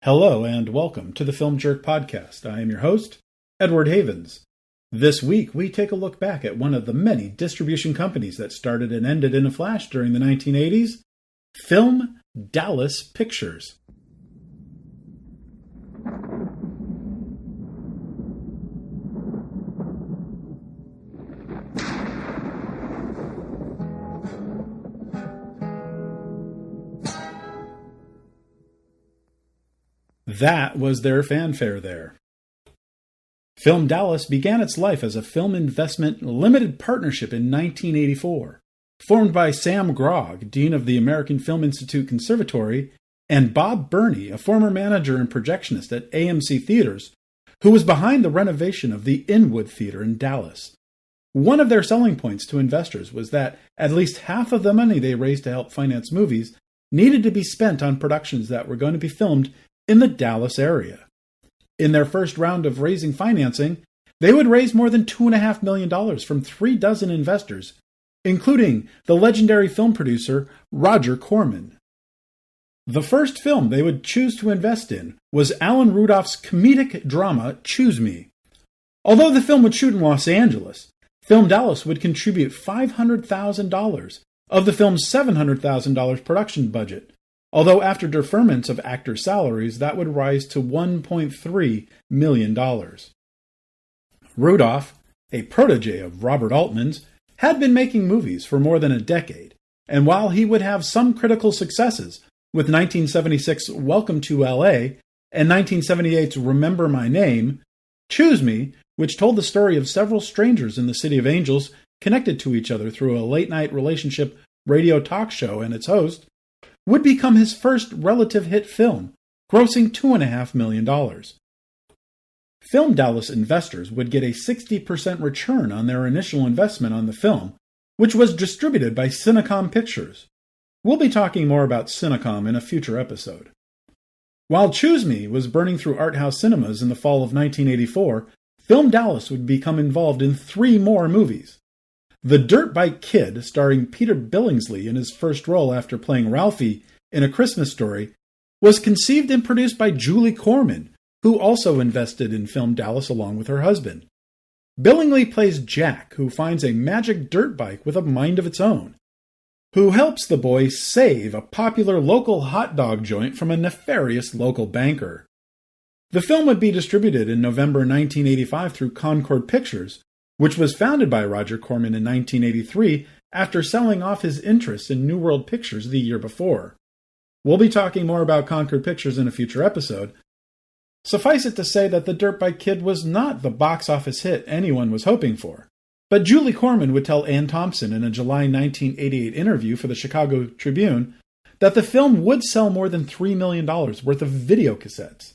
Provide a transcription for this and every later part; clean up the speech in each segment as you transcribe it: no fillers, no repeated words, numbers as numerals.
Hello and welcome to the Film Jerk Podcast. I am your host, Edward Havens. This week, we take a look back at one of the many distribution companies that started and ended in a flash during the 1980s, FilmDallas Pictures. That was their fanfare there. FilmDallas began its life as a film investment limited partnership in 1984, formed by Sam Grogg, Dean of the American Film Institute Conservatory, and Bob Burney, a former manager and projectionist at AMC Theaters, who was behind the renovation of the Inwood Theater in Dallas. One of their selling points to investors was that at least half of the money they raised to help finance movies needed to be spent on productions that were going to be filmed in the Dallas area. In their first round of raising financing, they would raise more than $2.5 million from 36 investors, including the legendary film producer Roger Corman. The first film they would choose to invest in was Alan Rudolph's comedic drama Choose Me. Although the film would shoot in Los Angeles, FilmDallas would contribute $500,000 of the film's $700,000 production budget. Although after deferments of actors' salaries, that would rise to $1.3 million. Rudolph, a protege of Robert Altman's, had been making movies for more than a decade, and while he would have some critical successes with 1976's Welcome to L.A. and 1978's Remember My Name, Choose Me, which told the story of several strangers in the City of Angels connected to each other through a late-night relationship radio talk show and its host, would become his first relative hit film, grossing $2.5 million. FilmDallas investors would get a 60% return on their initial investment on the film, which was distributed by Cinecom Pictures. We'll be talking more about Cinecom in a future episode. While Choose Me was burning through art house cinemas in the fall of 1984, FilmDallas would become involved in 3 more movies. The Dirt Bike Kid, starring Peter Billingsley in his first role after playing Ralphie in A Christmas Story, was conceived and produced by Julie Corman, who also invested in FilmDallas along with her husband. Billingsley plays Jack, who finds a magic dirt bike with a mind of its own, who helps the boy save a popular local hot dog joint from a nefarious local banker. The film would be distributed in November 1985 through Concord Pictures, which was founded by Roger Corman in 1983 after selling off his interests in New World Pictures the year before. We'll be talking more about Concord Pictures in a future episode. Suffice it to say that The Dirt Bike Kid was not the box office hit anyone was hoping for. But Julie Corman would tell Ann Thompson in a July 1988 interview for the Chicago Tribune that the film would sell more than $3 million worth of video cassettes.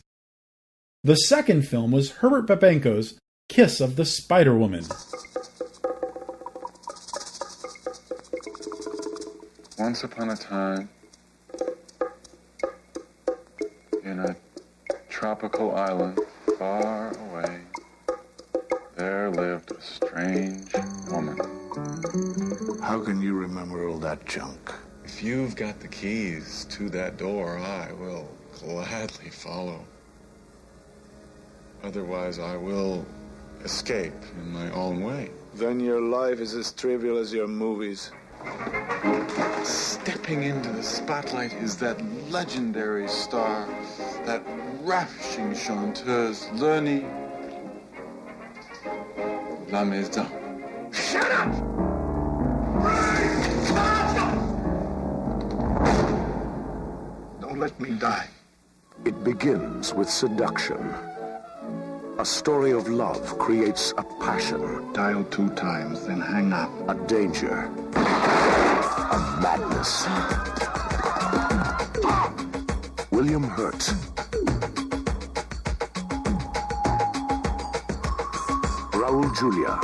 The second film was Herbert Babenco's Kiss of the Spider-Woman. Once upon a time, in a tropical island far away, there lived a strange woman. How can you remember all that junk? If you've got the keys to that door, I will gladly follow. Otherwise, I will escape in my own way. Then your life is as trivial as your movies. Stepping into the spotlight is that legendary star, that ravishing chanteuse, Leni La Maison. Shut up! Don't let me die. It begins with seduction. A story of love creates a passion. Dial 2 times, then hang up. A danger. A madness. William Hurt. Raul Julia.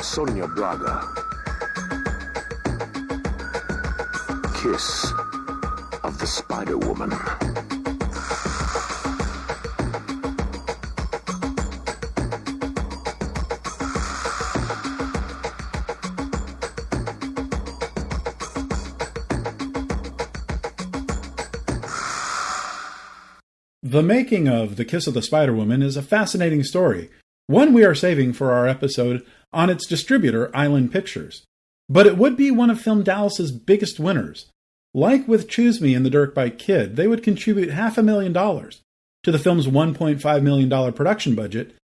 Sonia Braga. Kiss of the Spider-Woman. The making of The Kiss of the Spider-Woman is a fascinating story, one we are saving for our episode on its distributor, Island Pictures. But it would be one of FilmDallas's biggest winners. Like with Choose Me and The Dirt Bike Kid, they would contribute $500,000 to the film's $1.5 million production budget,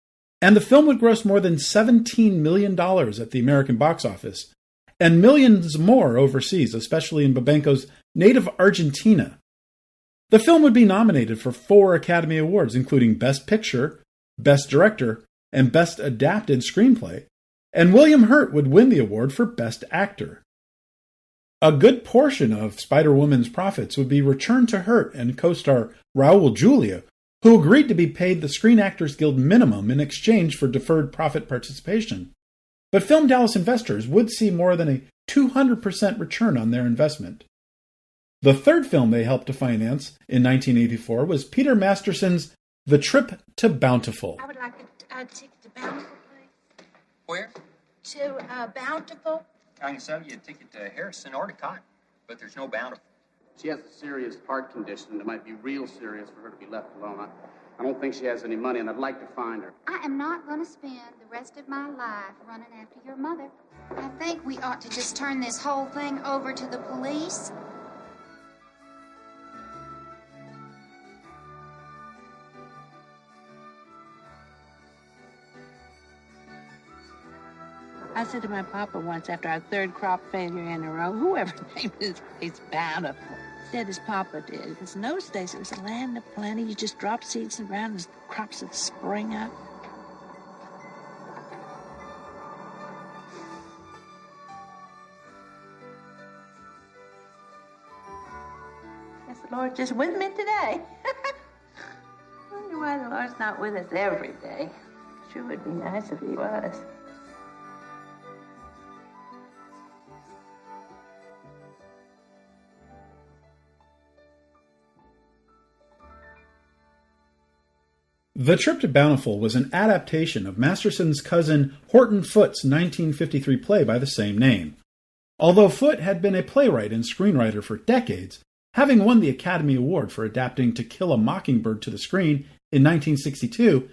and the film would gross more than $17 million at the American box office, and millions more overseas, especially in Babenco's native Argentina. The film would be nominated for 4 Academy Awards, including Best Picture, Best Director, and Best Adapted Screenplay, and William Hurt would win the award for Best Actor. A good portion of Spider-Woman's profits would be returned to Hurt and co-star Raul Julia, who agreed to be paid the Screen Actors Guild minimum in exchange for deferred profit participation. But FilmDallas investors would see more than a 200% return on their investment. The third film they helped to finance in 1984 was Peter Masterson's The Trip to Bountiful. I would like a ticket to Bountiful, please. Where? To Bountiful. I can sell you a ticket to Harrison or to Cotton, but there's no Bountiful. She has a serious heart condition that might be real serious for her to be left alone. I don't think she has any money, and I'd like to find her. I am not going to spend the rest of my life running after your mother. I think we ought to just turn this whole thing over to the police. I said to my papa once after our 3rd crop failure in a row, whoever named his place Bountiful, said his papa did. Because in those days it was a land of plenty. You just drop seeds in the ground and the crops would spring up. Guess the Lord's just with me today. I wonder why the Lord's not with us every day. Sure would be nice if he was. The Trip to Bountiful was an adaptation of Masterson's cousin Horton Foote's 1953 play by the same name. Although Foote had been a playwright and screenwriter for decades, having won the Academy Award for adapting To Kill a Mockingbird to the screen in 1962,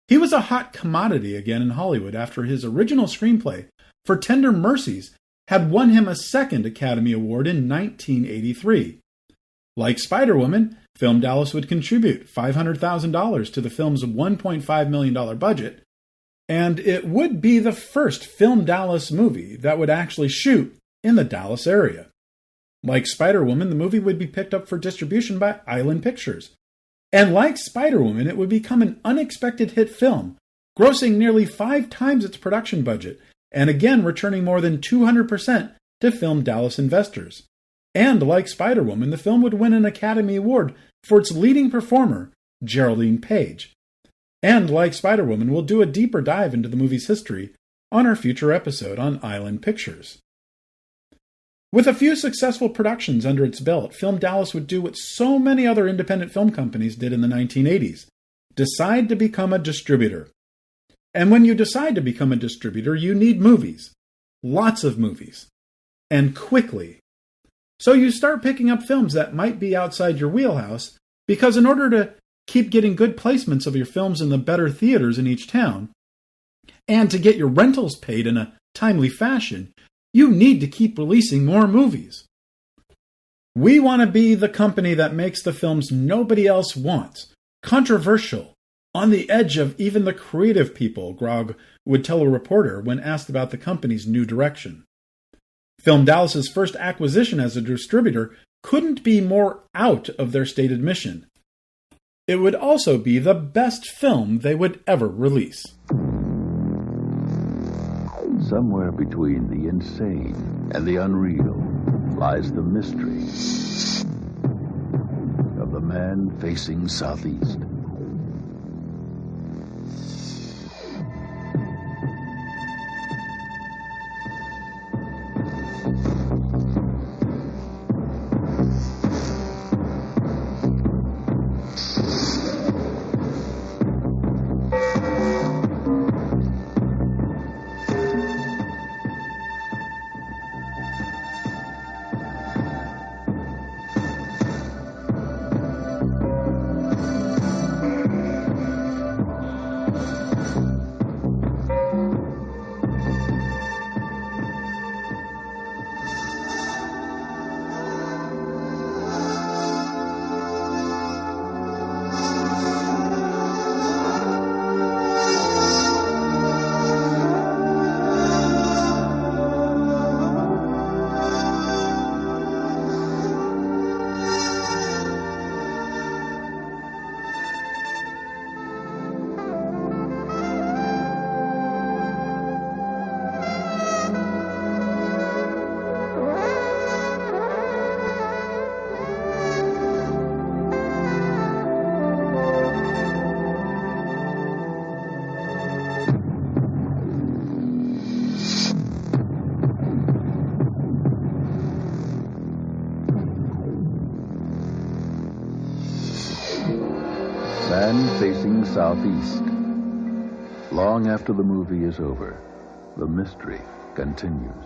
he was a hot commodity again in Hollywood after his original screenplay for Tender Mercies had won him a second Academy Award in 1983. Like Spider-Woman, FilmDallas would contribute $500,000 to the film's $1.5 million budget, and it would be the first FilmDallas movie that would actually shoot in the Dallas area. Like Spider-Woman, the movie would be picked up for distribution by Island Pictures. And like Spider-Woman, it would become an unexpected hit film, grossing nearly 5 times its production budget, and again returning more than 200% to FilmDallas investors. And like Spider-Woman, the film would win an Academy Award for its leading performer, Geraldine Page. And like Spider-Woman, we'll do a deeper dive into the movie's history on our future episode on Island Pictures. With a few successful productions under its belt, FilmDallas would do what so many other independent film companies did in the 1980s, decide to become a distributor. And when you decide to become a distributor, you need movies. Lots of movies. And quickly. So you start picking up films that might be outside your wheelhouse, because in order to keep getting good placements of your films in the better theaters in each town, and to get your rentals paid in a timely fashion, you need to keep releasing more movies. We want to be the company that makes the films nobody else wants, controversial, on the edge of even the creative people, Grog would tell a reporter when asked about the company's new direction. FilmDallas's first acquisition as a distributor couldn't be more out of their stated mission. It would also be the best film they would ever release. Somewhere between the insane and the unreal lies the mystery of the man facing southeast. Southeast. Long after the movie is over, the mystery continues.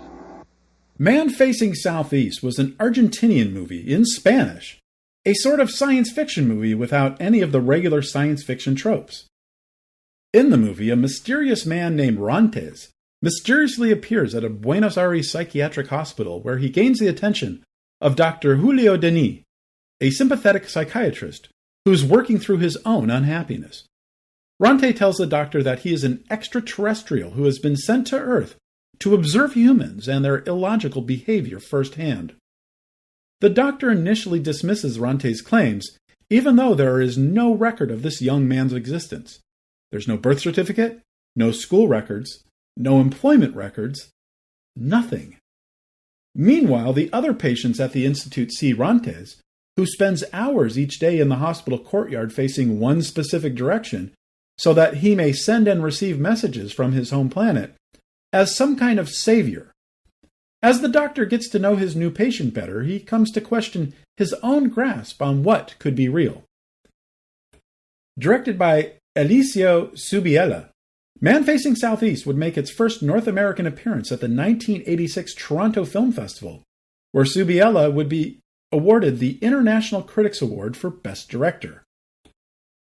Man Facing Southeast was an Argentinian movie in Spanish, a sort of science fiction movie without any of the regular science fiction tropes. In the movie, a mysterious man named Rantes mysteriously appears at a Buenos Aires psychiatric hospital where he gains the attention of Dr. Julio Denis, a sympathetic psychiatrist who's working through his own unhappiness. Rantes tells the doctor that he is an extraterrestrial who has been sent to Earth to observe humans and their illogical behavior firsthand. The doctor initially dismisses Rantes' claims, even though there is no record of this young man's existence. There's no birth certificate, no school records, no employment records, nothing. Meanwhile, the other patients at the Institute see Rantes, who spends hours each day in the hospital courtyard facing one specific direction so that he may send and receive messages from his home planet, as some kind of savior. As the doctor gets to know his new patient better, he comes to question his own grasp on what could be real. Directed by Elisio Subiela, Man Facing Southeast would make its first North American appearance at the 1986 Toronto Film Festival, where Subiela would be awarded the International Critics Award for Best Director.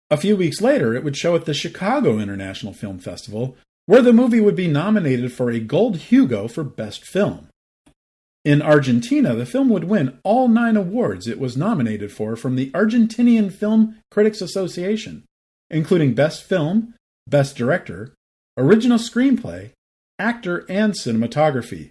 A few weeks later, it would show at the Chicago International Film Festival, where the movie would be nominated for a Gold Hugo for Best Film. In Argentina, the film would win all 9 awards it was nominated for from the Argentinian Film Critics Association, including Best Film, Best Director, Original Screenplay, Actor, and Cinematography.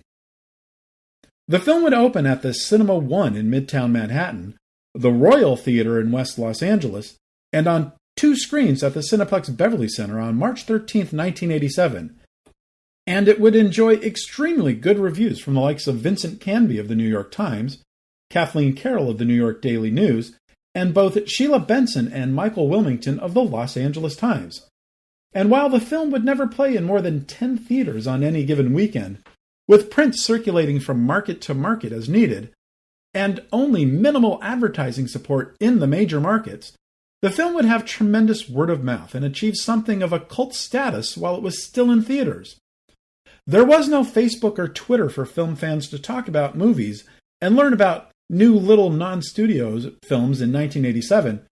The film would open at the Cinema One in Midtown Manhattan, the Royal Theater in West Los Angeles, and on 2 screens at the Cineplex Beverly Center on March 13, 1987. And it would enjoy extremely good reviews from the likes of Vincent Canby of the New York Times, Kathleen Carroll of the New York Daily News, and both Sheila Benson and Michael Wilmington of the Los Angeles Times. And while the film would never play in more than 10 theaters on any given weekend, with prints circulating from market to market as needed, and only minimal advertising support in the major markets, the film would have tremendous word of mouth and achieve something of a cult status while it was still in theaters. There was no Facebook or Twitter for film fans to talk about movies and learn about new little non-studio films in 1987,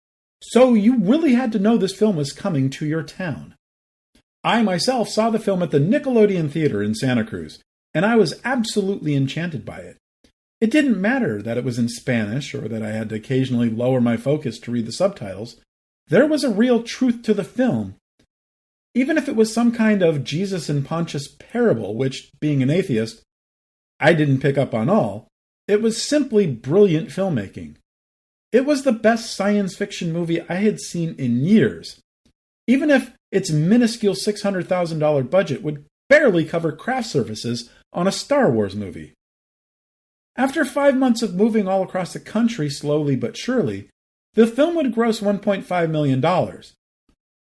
so you really had to know this film was coming to your town. I myself saw the film at the Nickelodeon Theater in Santa Cruz, and I was absolutely enchanted by it. It didn't matter that it was in Spanish or that I had to occasionally lower my focus to read the subtitles. There was a real truth to the film. Even if it was some kind of Jesus and Pontius parable, which, being an atheist, I didn't pick up on all, it was simply brilliant filmmaking. It was the best science fiction movie I had seen in years, even if its minuscule $600,000 budget would barely cover craft services on a Star Wars movie. After 5 months of moving all across the country slowly but surely, the film would gross $1.5 million.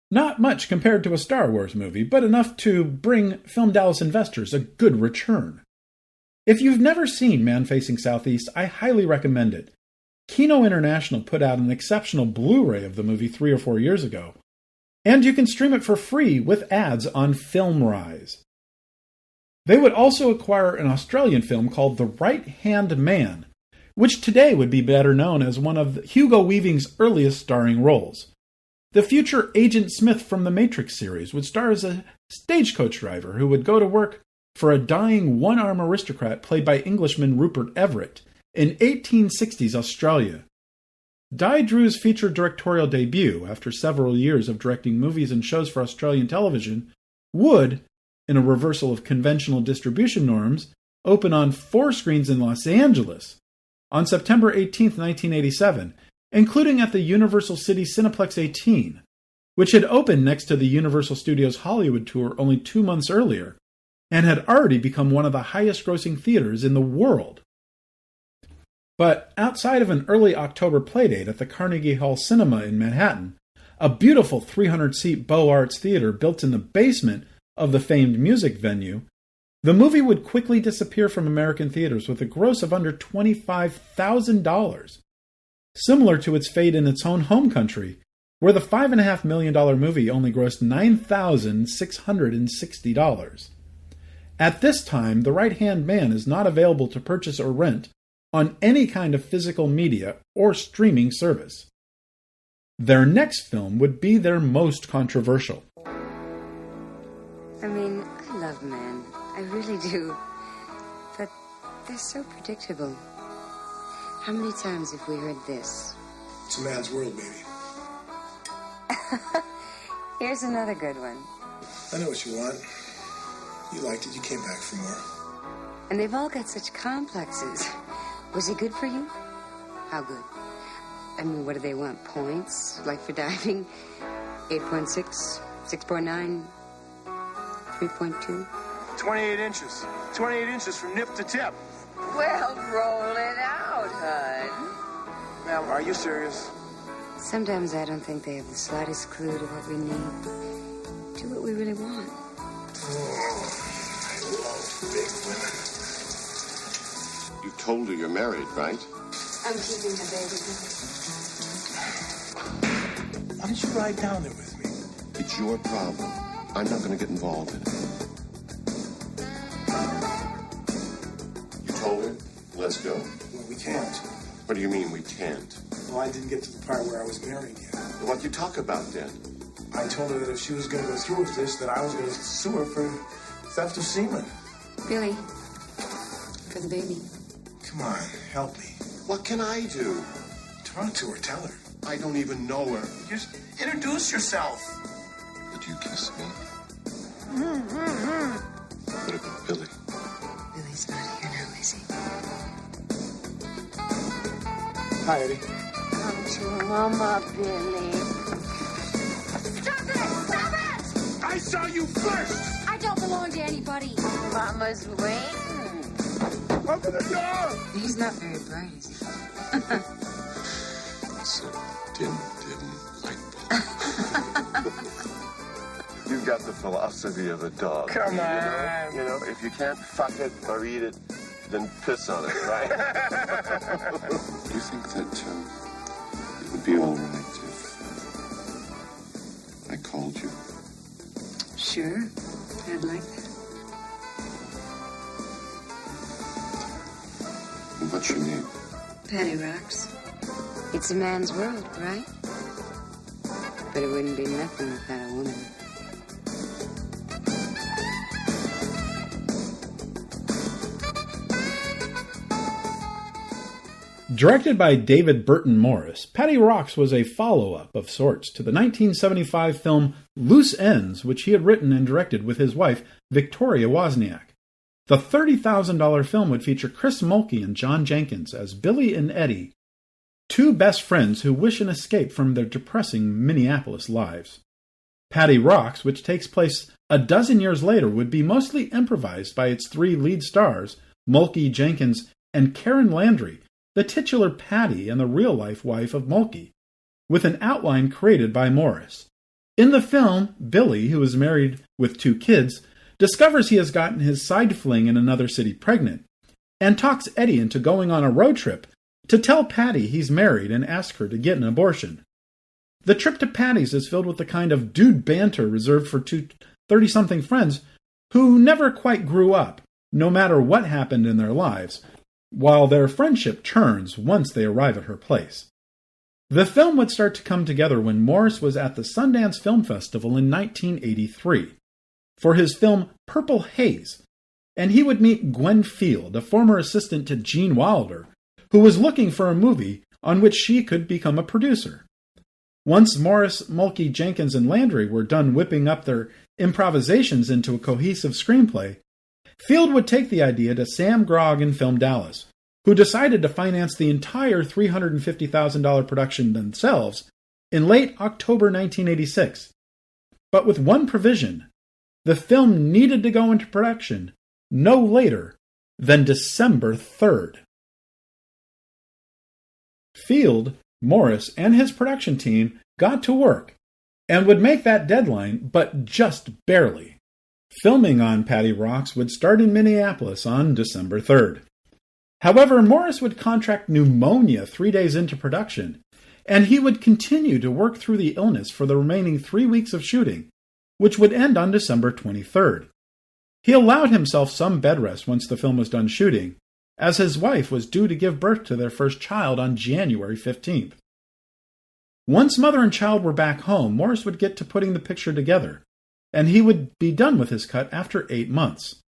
Not much compared to a Star Wars movie, but enough to bring FilmDallas investors a good return. If you've never seen Man Facing Southeast, I highly recommend it. Kino International put out an exceptional Blu-ray of the movie 3 or 4 years ago, and you can stream it for free with ads on FilmRise. They would also acquire an Australian film called The Right-Hand Man, which today would be better known as one of Hugo Weaving's earliest starring roles. The future Agent Smith from the Matrix series would star as a stagecoach driver who would go to work for a dying one-arm aristocrat played by Englishman Rupert Everett in 1860s Australia. Di Drew's feature directorial debut, after several years of directing movies and shows for Australian television, would, in a reversal of conventional distribution norms, open on 4 screens in Los Angeles on September 18, 1987, including at the Universal City Cineplex 18, which had opened next to the Universal Studios Hollywood tour only 2 months earlier, and had already become one of the highest-grossing theaters in the world. But outside of an early October playdate at the Carnegie Hall Cinema in Manhattan, a beautiful 300-seat Beaux Arts theater built in the basement of the famed music venue, the movie would quickly disappear from American theaters with a gross of under $25,000. Similar to its fate in its own home country, where the $5.5 million movie only grossed $9,660. At this time, The Right-Hand Man is not available to purchase or rent on any kind of physical media or streaming service. Their next film would be their most controversial. I mean, I love men. I really do. But they're so predictable. How many times have we heard this? It's a man's world, baby. Here's another good one. I know what you want. You liked it. You came back for more. And they've all got such complexes. Was he good for you? How good? I mean, what do they want? Points? Like for diving? 8.6, 6.9, 3.2? 28 inches. 28 inches from nip to tip. Well, roll it out, hon. Ma'am, are you serious? Sometimes I don't think they have the slightest clue to what we need. To what we really want. Oh, I love big women. You told her you're married, right? I'm keeping the baby. Why don't you ride down there with me? It's your problem. I'm not going to get involved in it. You told her? Let's go. Well, we can't. What do you mean we can't? Well, I didn't get to the part where I was marrying you. What you talk about then? I told her that if she was going to go through with this, that I was going to sue her for theft of semen. Billy, for the baby. Come on, help me. What can I do? Talk to her, tell her. I don't even know her. Just introduce yourself. Would you kiss me? What about Billy? Billy's not here now, is he? Hi, Eddie. Come to Mama, Billy. Stop it! Stop it! I saw you first! I don't belong to anybody. Mama's waiting. Open the door! He's not very bright, is he? It's a dim light bulb. You've got the philosophy of a dog. Come on. You know, if you can't fuck it or eat it, then piss on it, right? Do you think that it would be all right if I called you? Sure. I'd like that. What's your name? Patti rocks. It's a man's world, right? But it wouldn't be nothing without a woman. Directed by David Burton Morris, Patti Rocks was a follow-up of sorts to the 1975 film Loose Ends, which he had written and directed with his wife, Victoria Wozniak. The $30,000 film would feature Chris Mulkey and John Jenkins as Billy and Eddie, two best friends who wish an escape from their depressing Minneapolis lives. Patti Rocks, which takes place a dozen years later, would be mostly improvised by its three lead stars, Mulkey, Jenkins, and Karen Landry, the titular Patti and the real-life wife of Mulkey, with an outline created by Morris. In the film, Billy, who is married with two kids, discovers he has gotten his side fling in another city pregnant, and talks Eddie into going on a road trip to tell Patti he's married and ask her to get an abortion. The trip to Patti's is filled with the kind of dude banter reserved for two 30-something friends who never quite grew up, no matter what happened in their lives, while their friendship turns once they arrive at her place. The film would start to come together when Morris was at the Sundance Film Festival in 1983 for his film Purple Haze, and he would meet Gwen Field, a former assistant to Gene Wilder, who was looking for a movie on which she could become a producer. Once Morris, Mulkey, Jenkins, and Landry were done whipping up their improvisations into a cohesive screenplay, Field would take the idea to Sam Grogg and FilmDallas, who decided to finance the entire $350,000 production themselves in late October 1986. But with one provision: the film needed to go into production no later than December 3rd. Field, Morris, and his production team got to work and would make that deadline, but just barely. Filming on Patti Rocks would start in Minneapolis on December 3rd. However, Morris would contract pneumonia 3 days into production, and he would continue to work through the illness for the remaining 3 weeks of shooting, which would end on December 23rd. He allowed himself some bed rest once the film was done shooting, as his wife was due to give birth to their first child on January 15th. Once mother and child were back home, Morris would get to putting the picture together, and he would be done with his cut after 8 months.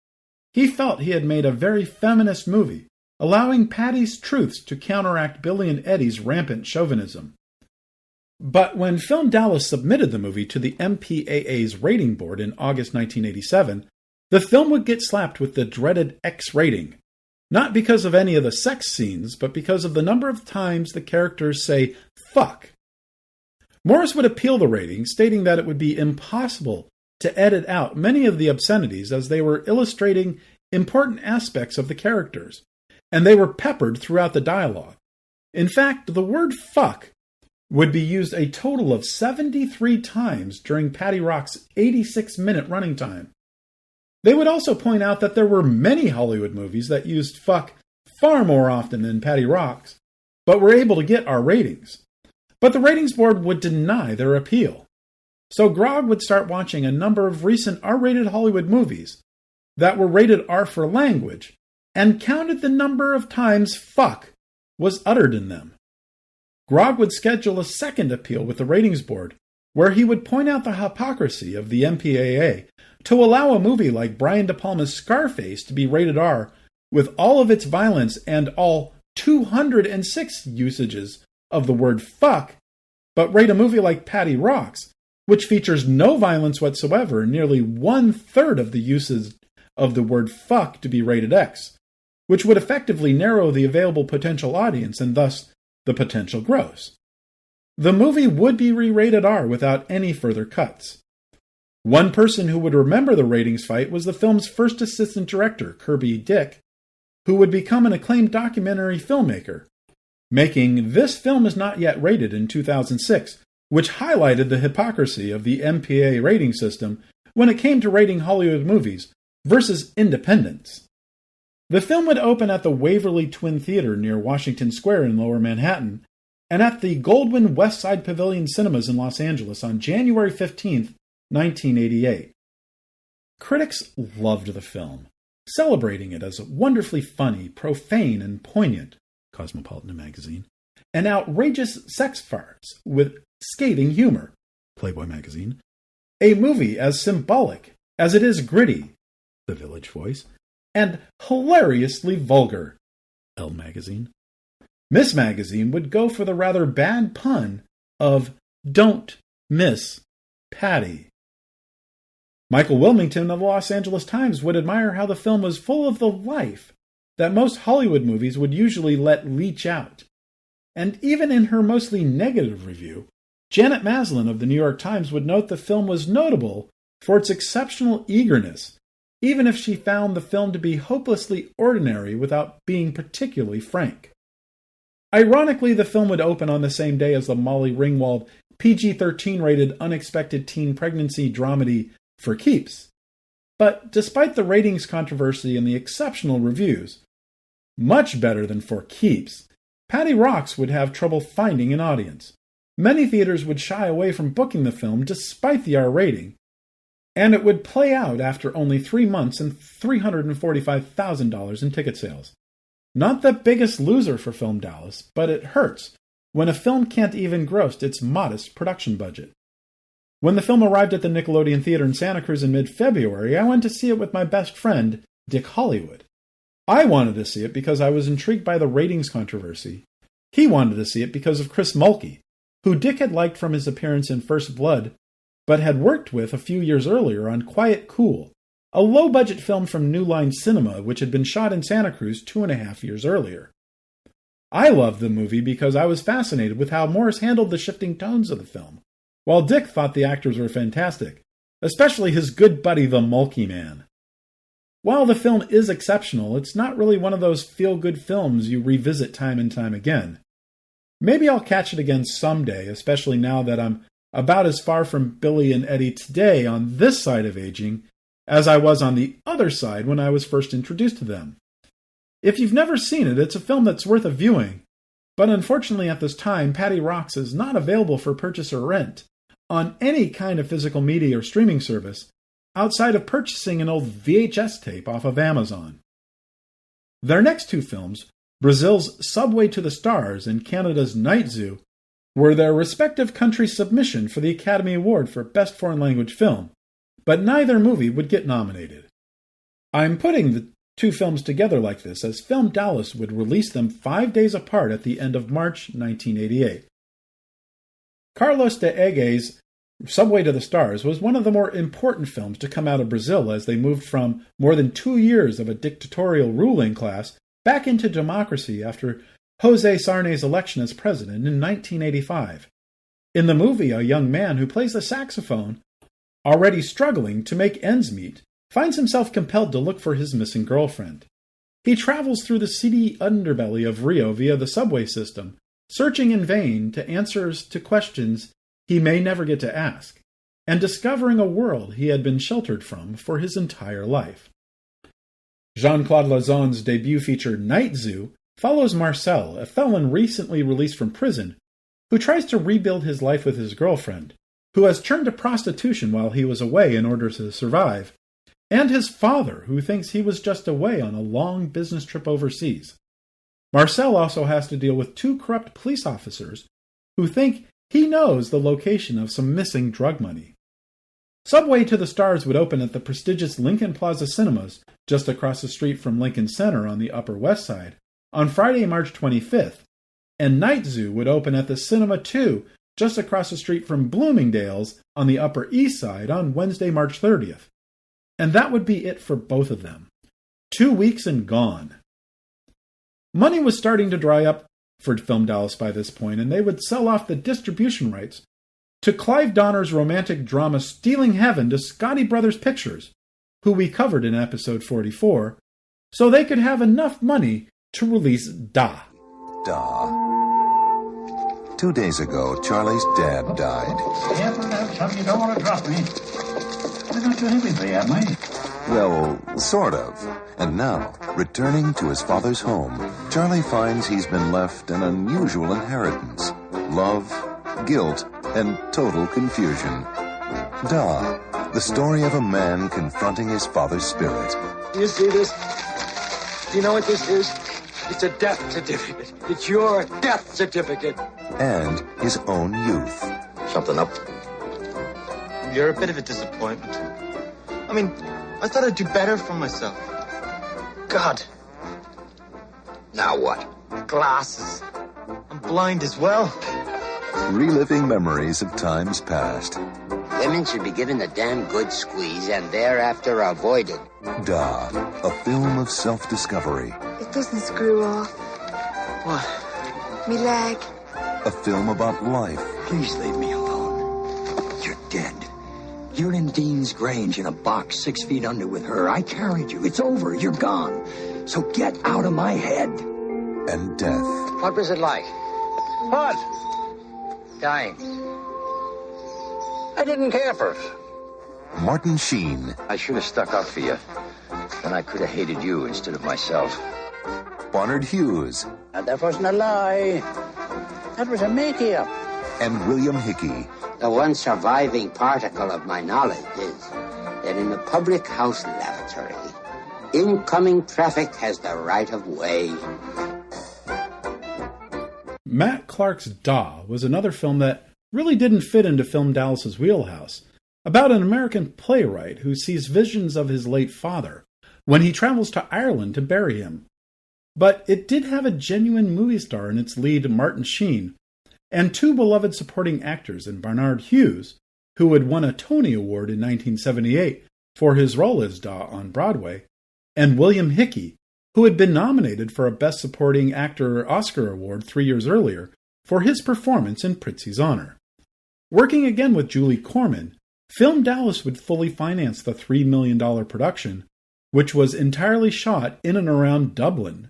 He felt he had made a very feminist movie, allowing Patti's truths to counteract Billy and Eddie's rampant chauvinism. But when FilmDallas submitted the movie to the MPAA's rating board in August 1987, the film would get slapped with the dreaded X rating, not because of any of the sex scenes, but because of the number of times the characters say fuck. Morris would appeal the rating, stating that it would be impossible to edit out many of the obscenities as they were illustrating important aspects of the characters, and they were peppered throughout the dialogue. In fact, the word fuck would be used a total of 73 times during Patti Rock's 86-minute running time. They would also point out that there were many Hollywood movies that used fuck far more often than Patti Rock's, but were able to get R ratings. But the ratings board would deny their appeal. So Grog would start watching a number of recent R-rated Hollywood movies that were rated R for language, and counted the number of times fuck was uttered in them. Grog would schedule a second appeal with the ratings board, where he would point out the hypocrisy of the MPAA to allow a movie like Brian De Palma's Scarface to be rated R with all of its violence and all 206 usages of the word fuck, but rate a movie like Patti Rock's, which features no violence whatsoever, and nearly 1/3 of the uses of the word fuck to be rated X, which would effectively narrow the available potential audience and thus the potential gross. The movie would be re-rated R without any further cuts. One person who would remember the ratings fight was the film's first assistant director, Kirby Dick, who would become an acclaimed documentary filmmaker, making This Film Is Not Yet Rated in 2006, which highlighted the hypocrisy of the MPAA rating system when it came to rating Hollywood movies versus independents. The film would open at the Waverly Twin Theater near Washington Square in Lower Manhattan, and at the Goldwyn West Side Pavilion Cinemas in Los Angeles on January 15, 1988. Critics loved the film, celebrating it as wonderfully funny, profane, and poignant, Cosmopolitan magazine, and outrageous sex farce with scathing humor, Playboy magazine, a movie as symbolic as it is gritty, The Village Voice, and hilariously vulgar, Elle magazine. Miss Magazine would go for the rather bad pun of Don't Miss Patti. Michael Wilmington of the Los Angeles Times would admire how the film was full of the life that most Hollywood movies would usually let leach out. And even in her mostly negative review, Janet Maslin of the New York Times would note the film was notable for its exceptional eagerness, even if she found the film to be hopelessly ordinary without being particularly frank. Ironically, the film would open on the same day as the Molly Ringwald PG-13 rated unexpected teen pregnancy dramedy For Keeps. But despite the ratings controversy and the exceptional reviews, much better than For Keeps, Patti Rock's would have trouble finding an audience. Many theaters would shy away from booking the film despite the R rating, and it would play out after only 3 months and $345,000 in ticket sales. Not the biggest loser for FilmDallas, but it hurts when a film can't even gross its modest production budget. When the film arrived at the Nickelodeon Theater in Santa Cruz in mid-February, I went to see it with my best friend, Dick Hollywood. I wanted to see it because I was intrigued by the ratings controversy. He wanted to see it because of Chris Mulkey, who Dick had liked from his appearance in First Blood, but had worked with a few years earlier on Quiet Cool, a low-budget film from New Line Cinema which had been shot in Santa Cruz 2.5 years earlier. I loved the movie because I was fascinated with how Morris handled the shifting tones of the film, while Dick thought the actors were fantastic, especially his good buddy the Mulkey Man. While the film is exceptional, it's not really one of those feel-good films you revisit time and time again. Maybe I'll catch it again someday, especially now that I'm about as far from Billy and Eddie today on this side of aging as I was on the other side when I was first introduced to them. If you've never seen it, it's a film that's worth a viewing, but unfortunately at this time, Patti Rocks is not available for purchase or rent on any kind of physical media or streaming service outside of purchasing an old VHS tape off of Amazon. Their next two films, Brazil's Subway to the Stars and Canada's Night Zoo, were their respective country submission for the Academy Award for Best Foreign Language Film, but neither movie would get nominated. I'm putting the two films together like this as FilmDallas would release them 5 days apart at the end of March 1988. Carlos Diegues' Subway to the Stars was one of the more important films to come out of Brazil as they moved from more than 2 years of a dictatorial ruling class back into democracy after José Sarné's election as president in 1985. In the movie, a young man who plays the saxophone, already struggling to make ends meet, finds himself compelled to look for his missing girlfriend. He travels through the seedy underbelly of Rio via the subway system, searching in vain to answers to questions he may never get to ask, and discovering a world he had been sheltered from for his entire life. Jean-Claude Lauzon's debut feature Night Zoo follows Marcel, a felon recently released from prison, who tries to rebuild his life with his girlfriend, who has turned to prostitution while he was away in order to survive, and his father, who thinks he was just away on a long business trip overseas. Marcel also has to deal with two corrupt police officers who think he knows the location of some missing drug money. Subway to the Stars would open at the prestigious Lincoln Plaza Cinemas, just across the street from Lincoln Center on the Upper West Side, on Friday, March 25th, and Night Zoo would open at the Cinema 2, just across the street from Bloomingdale's on the Upper East Side on Wednesday, March 30th. And that would be it for both of them. 2 weeks and gone. Money was starting to dry up for FilmDallas by this point, and they would sell off the distribution rights to Clive Donner's romantic drama Stealing Heaven to Scotty Brothers Pictures, who we covered in episode 44, so they could have enough money to release Da. 2 days ago, Charlie's dad died. You don't want to drop me. I don't do anything, am I? Well, sort of. And now, returning to his father's home, Charlie finds he's been left an unusual inheritance. Love, guilt, and total confusion. Da, the story of a man confronting his father's spirit. Do you see this? Do you know what this is? It's a death certificate. It's your death certificate. And his own youth. Something up? You're a bit of a disappointment. I mean, I thought I'd do better for myself. God. Now what? Glasses. I'm blind as well. Reliving memories of times past. Women should be given a damn good squeeze and thereafter avoided. Da, a film of self-discovery. It doesn't screw off. What? Me leg. A film about life. Please leave me alone. You're dead. You're in Dean's Grange in a box 6 feet under with her. I carried you. It's over. You're gone. So get out of my head. And death. What was it like? What? Dying. I didn't care for it. Martin Sheen. I should have stuck up for you. Then I could have hated you instead of myself. Barnard Hughes. That wasn't a lie. That was a make-up. And William Hickey. The one surviving particle of my knowledge is that in the public house lavatory, incoming traffic has the right of way. Matt Clark's Da was another film that really didn't fit into FilmDallas's wheelhouse, about an American playwright who sees visions of his late father when he travels to Ireland to bury him. But it did have a genuine movie star in its lead, Martin Sheen, and two beloved supporting actors in Barnard Hughes, who had won a Tony Award in 1978 for his role as Da on Broadway, and William Hickey, who had been nominated for a Best Supporting Actor Oscar Award 3 years earlier for his performance in Prizzi's Honor. Working again with Julie Corman, FilmDallas would fully finance the $3 million production, which was entirely shot in and around Dublin.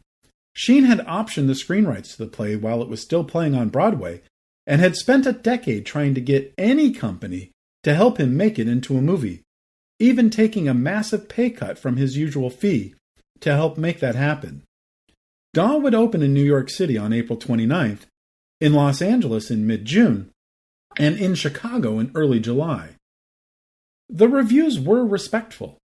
Sheen had optioned the screen rights to the play while it was still playing on Broadway, and had spent a decade trying to get any company to help him make it into a movie, even taking a massive pay cut from his usual fee to help make that happen. Daw would open in New York City on April 29th, in Los Angeles in mid-June, and in Chicago in early July. The reviews were respectful,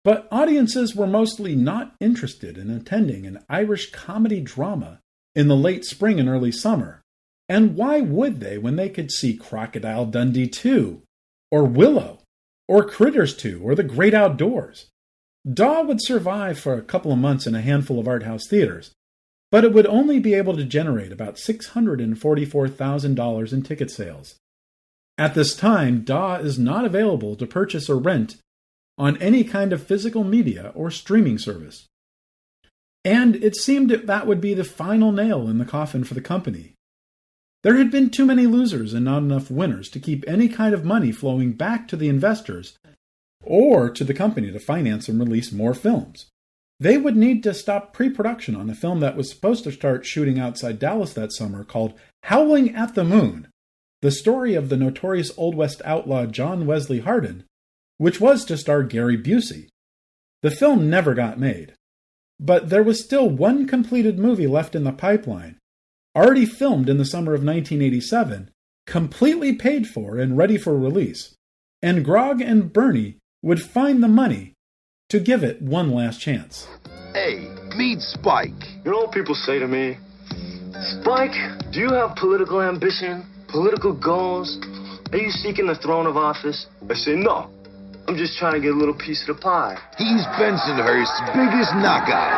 but audiences were mostly not interested in attending an Irish comedy drama in the late spring and early summer. And why would they when they could see Crocodile Dundee 2, or Willow, or Critters 2, or The Great Outdoors? Daw would survive for a couple of months in a handful of art house theaters, but it would only be able to generate about $644,000 in ticket sales. At this time, Daw is not available to purchase or rent on any kind of physical media or streaming service. And it seemed that would be the final nail in the coffin for the company. There had been too many losers and not enough winners to keep any kind of money flowing back to the investors or to the company to finance and release more films. They would need to stop pre-production on a film that was supposed to start shooting outside Dallas that summer called Howling at the Moon, the story of the notorious Old West outlaw John Wesley Hardin, which was to star Gary Busey. The film never got made, but there was still one completed movie left in the pipeline, already filmed in the summer of 1987, completely paid for and ready for release, and Grog and Bernie would find the money to give it one last chance. Hey, meet Spike. You know what people say to me? Spike, do you have political ambition? Political goals? Are you seeking the throne of office? I say, no. I'm just trying to get a little piece of the pie. He's Bensonhurst's biggest knockout.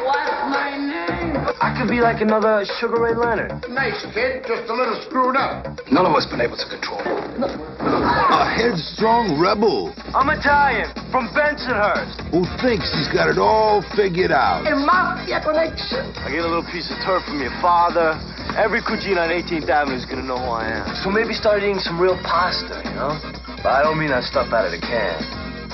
What's my name? I could be like another Sugar Ray Leonard. Nice kid, just a little screwed up. None of us been able to control him. A headstrong rebel. I'm Italian, from Bensonhurst. Who thinks he's got it all figured out. A mafia connection. I get a little piece of turf from your father. Every cuisine on 18th Avenue is gonna know who I am. So maybe start eating some real pasta, you know? But I don't mean that stuff out of the can.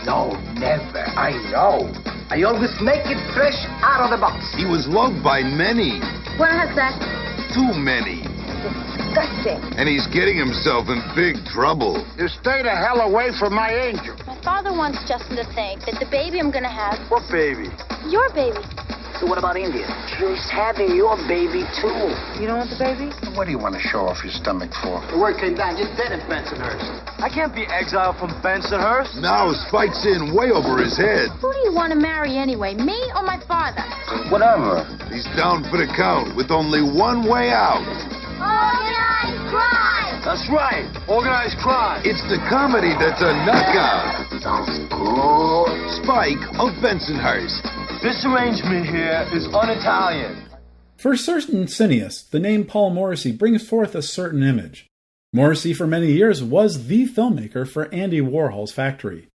No, never. I know. I always make it fresh out of the box. He was loved by many. Wanna have sex? Too many. Disgusting. And he's getting himself in big trouble. You stay the hell away from my angel. My father wants Justin to think that the baby I'm gonna have... What baby? Your baby. So what about India? She's having your baby, too. You don't want the baby? What do you want to show off your stomach for? The word came down. You're dead in Bensonhurst. I can't be exiled from Bensonhurst. Now Spike's in way over his head. Who do you want to marry anyway, me or my father? Whatever. He's down for the count with only one way out. Organized crime! That's right. Organized crime. It's the comedy that's a knockout. Sounds good. Spike of Bensonhurst. This arrangement here is un-Italian. For certain cineasts, the name Paul Morrissey brings forth a certain image. Morrissey for many years was the filmmaker for Andy Warhol's Factory.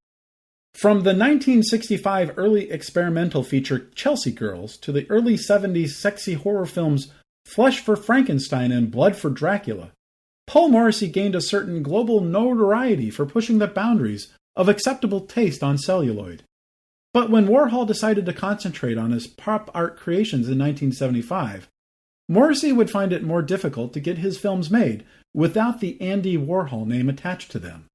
From the 1965 early experimental feature Chelsea Girls to the early 70s sexy horror films Flesh for Frankenstein and Blood for Dracula, Paul Morrissey gained a certain global notoriety for pushing the boundaries of acceptable taste on celluloid. But when Warhol decided to concentrate on his pop art creations in 1975, Morrissey would find it more difficult to get his films made without the Andy Warhol name attached to them.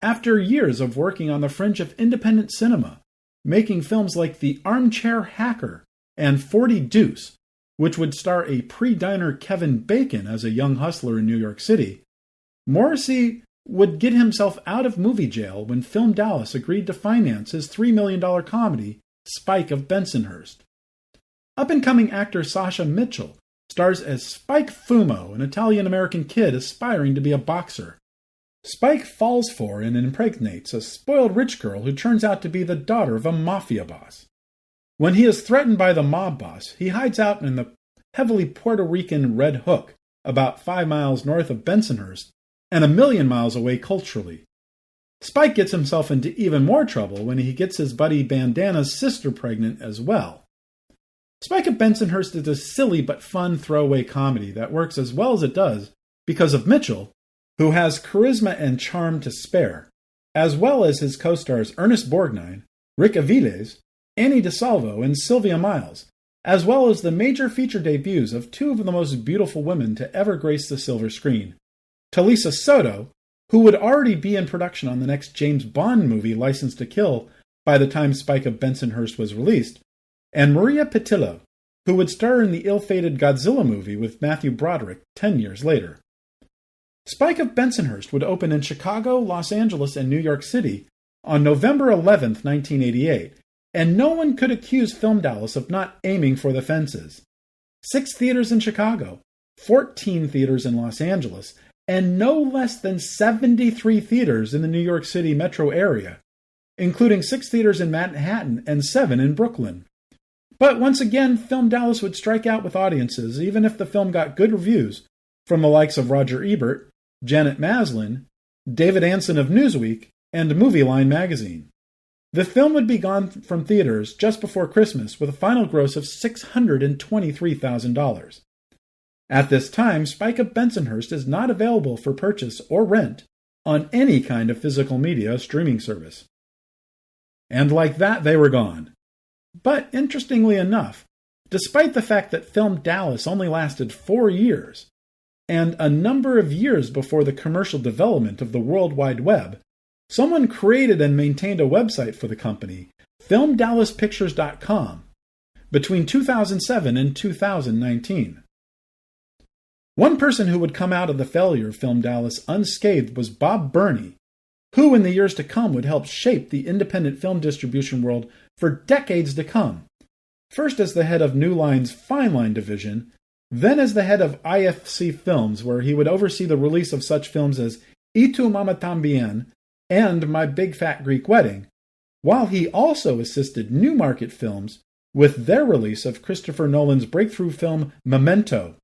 After years of working on the fringe of independent cinema, making films like The Armchair Hacker and 40 Deuce, which would star a pre-diner Kevin Bacon as a young hustler in New York City, Morrissey would get himself out of movie jail when FilmDallas agreed to finance his $3 million comedy, Spike of Bensonhurst. Up-and-coming actor Sasha Mitchell stars as Spike Fumo, an Italian-American kid aspiring to be a boxer. Spike falls for and impregnates a spoiled rich girl who turns out to be the daughter of a mafia boss. When he is threatened by the mob boss, he hides out in the heavily Puerto Rican Red Hook, about 5 miles north of Bensonhurst, and 1,000,000 miles away culturally. Spike gets himself into even more trouble when he gets his buddy Bandana's sister pregnant as well. Spike of Bensonhurst is a silly but fun throwaway comedy that works as well as it does because of Mitchell, who has charisma and charm to spare, as well as his co-stars Ernest Borgnine, Rick Aviles, Annie DeSalvo, and Sylvia Miles, as well as the major feature debuts of two of the most beautiful women to ever grace the silver screen, Talisa Soto, who would already be in production on the next James Bond movie, License to Kill, by the time Spike of Bensonhurst was released, and Maria Pitillo, who would star in the ill-fated Godzilla movie with Matthew Broderick 10 years later. Spike of Bensonhurst would open in Chicago, Los Angeles, and New York City on November 11, 1988, and no one could accuse FilmDallas of not aiming for the fences. 6 theaters in Chicago, 14 theaters in Los Angeles, and no less than 73 theaters in the New York City metro area, including 6 theaters in Manhattan and 7 in Brooklyn. But once again, FilmDallas would strike out with audiences, even if the film got good reviews from the likes of Roger Ebert, Janet Maslin, David Anson of Newsweek, and Movie Line magazine. The film would be gone from theaters just before Christmas with a final gross of $623,000. At this time, Spike of Bensonhurst is not available for purchase or rent on any kind of physical media streaming service. And like that, they were gone. But interestingly enough, despite the fact that FilmDallas only lasted 4 years, and a number of years before the commercial development of the World Wide Web, someone created and maintained a website for the company, FilmDallasPictures.com, between 2007 and 2019. One person who would come out of the failure of FilmDallas unscathed was Bob Burney, who in the years to come would help shape the independent film distribution world for decades to come, first as the head of New Line's Fine Line division, then as the head of IFC Films, where he would oversee the release of such films as Y Tu Mama Tambien and My Big Fat Greek Wedding, while he also assisted Newmarket Films with their release of Christopher Nolan's breakthrough film Memento.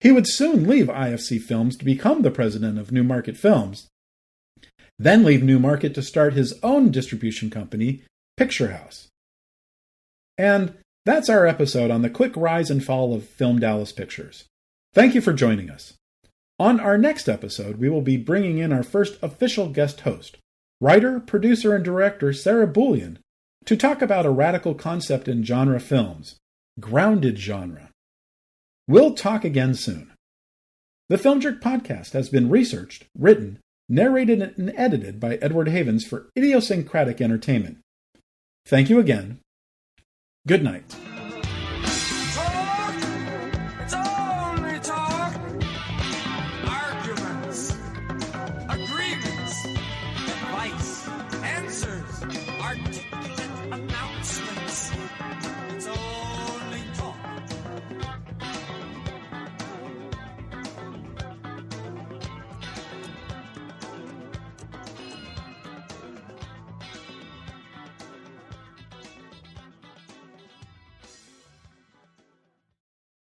He would soon leave IFC Films to become the president of Newmarket Films, then leave Newmarket to start his own distribution company, Picture House. And that's our episode on the quick rise and fall of FilmDallas Pictures. Thank you for joining us. On our next episode, we will be bringing in our first official guest host, writer, producer, and director Sarah Bullion, to talk about a radical concept in genre films, grounded genre. We'll talk again soon. The Film Jerk podcast has been researched, written, narrated, and edited by Edward Havens for Idiosyncratic Entertainment. Thank you again. Good night. It's only talk. Arguments, agreements, advice, answers, art.